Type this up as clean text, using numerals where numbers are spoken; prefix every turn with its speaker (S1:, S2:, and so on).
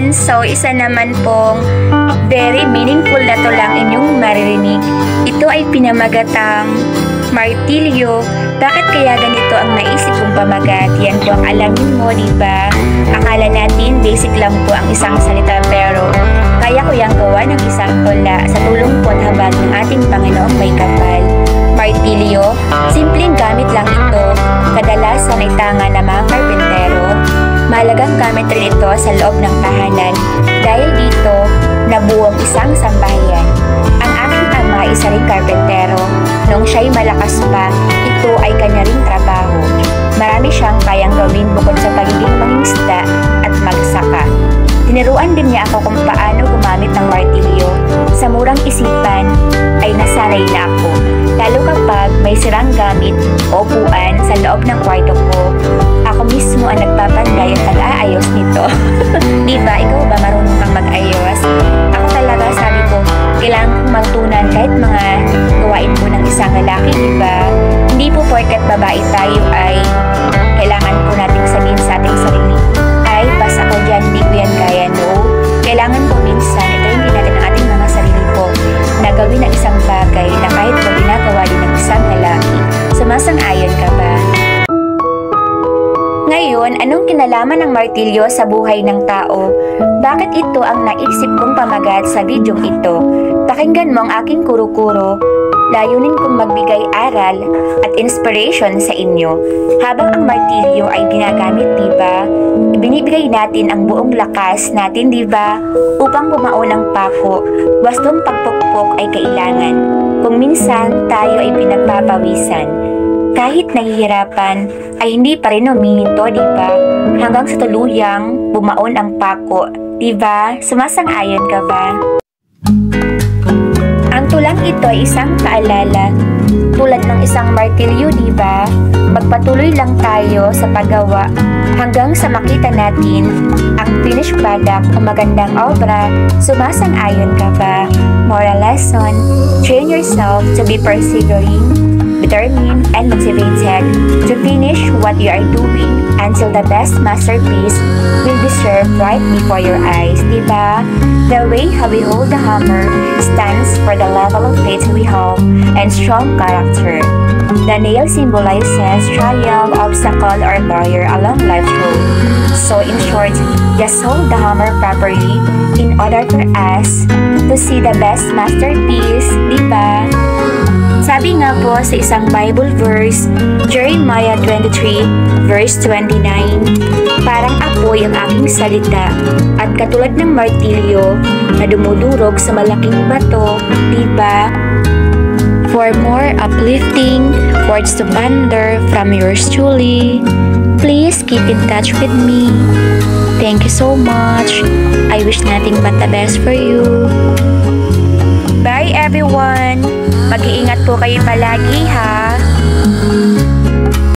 S1: everyone! So, isa naman pong very meaningful na tulang inyong maririnig. Ito ay pinamagatang martilyo. Bakit kaya ganito ang naisip kong pamagat? Yan po ang alamin mo, diba? Akala natin basic lang po ang isang salita, pero kaya ko yang gawa ng isang tula sa tulong po at habag ng ating Panginoong may kapal. Martilyo, simpleng gamit lang ito, kadalasan ay tanga ng mga karpentero. Mahalagang gamit rin ito sa loob ng tahanan dahil dito nabuo ang isang sambahayan. Ang aking ama ay isa ring karpentero. Noong siya'y malakas pa, ito ay kanya ring trabaho. Marami siyang kayang gawin bukod sa pagiging mangingisda at magsaka. Tinuruan din niya ako kung paano gumamit ng martilyo. Sa murang isipan ay nasanay na ako, lalo kapag may sirang gamit o upuan sa loob ng kwarto ko. Ako mismo ang nagpapanday at nag-aayos nito. Diba, ikaw ba marunong kang mag-ayos? Ako talaga, sabi ko, kailangan kong magtunan kahit mga gawain po ng isang lalaki, diba? Hindi po porket babae tayo ay kailangan po nating sabihin sa ating sarili, ay, pas ako dyan, hindi ko yan kaya, no? Kailangan po minsan, ito hindi natin ang ating mga sarili po, na gawin ang isang bagay na kahit po ginagawa din ng isang lalaki. Sumasang-ayon ka ba? Ngayon, anong kinalaman ng martilyo sa buhay ng tao? Bakit ito ang naisip kong pamagat sa bidyong ito? Pakinggan mo ang aking kuro-kuro. Layunin kong magbigay aral at inspiration sa inyo. Habang ang martilyo ay ginagamit, diba? Ibinibigay natin ang buong lakas natin, diba? Upang bumao ng pako, wastong pagpukpok ay kailangan. Kung minsan tayo ay pinagpapawisan, kahit nahihirapan, ay hindi pa rin humihinto, diba? Hanggang sa tuluyang bumaon ang pako, diba? Sumasang-ayon ka ba? Ang tulang ito ay isang paalala. Tulad ng isang martilyo, diba? Magpatuloy lang tayo sa paggawa hanggang sa makita natin ang finished product o magandang obra. Sumasang-ayon ka ba? Moral lesson, train yourself to be persevering, determined, and motivated to finish what you are doing until the best masterpiece will be served right before your eyes, diba? The way how we hold the hammer stands for the level of faith we have and strong character. The nail symbolizes triumph, obstacle, or barrier along life's road. So in short, just hold the hammer properly in order for us to see the best masterpiece, diba? Sabi nga po sa isang Bible verse, Jeremiah 23 verse 29, parang apoy ang aking salita at katulad ng martilyo na dumudurog sa malaking bato, diba? For more uplifting words to ponder from yours truly, please keep in touch with me. Thank you so much. I wish nothing but the best for you. Bye everyone! Mag-iingat po kayo palagi ha!